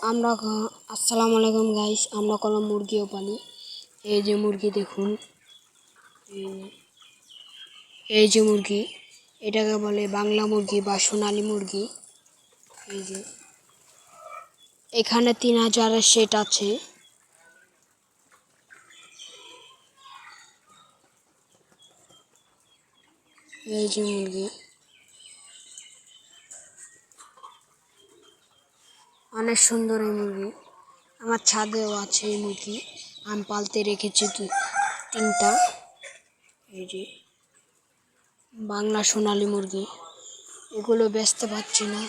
আসসালামু আলাইকুম গাইস, আমরা কোনো মুরগিও পালি। এই যে মুরগি দেখুন, এই যে মুরগি, এটাকে বলে বাংলা মুরগি বা সোনালী মুরগি। এই যে এখানে 3000-এর সেট আছে। এই যে মুরগি, অনেক সুন্দর এই মুরগি। আমার ছাদেও আছে এই মুরগি, আমি পালতে রেখেছি 3টা। এই যে বাংলা সোনালী মুরগি, এগুলো বেচতে পারছি না,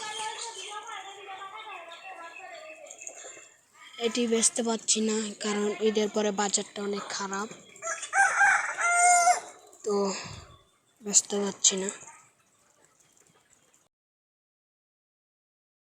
এটি বেচতে পারছি না কারণ ঈদের পরে বাজারটা অনেক খারাপ, তো বেচতে পারছি না।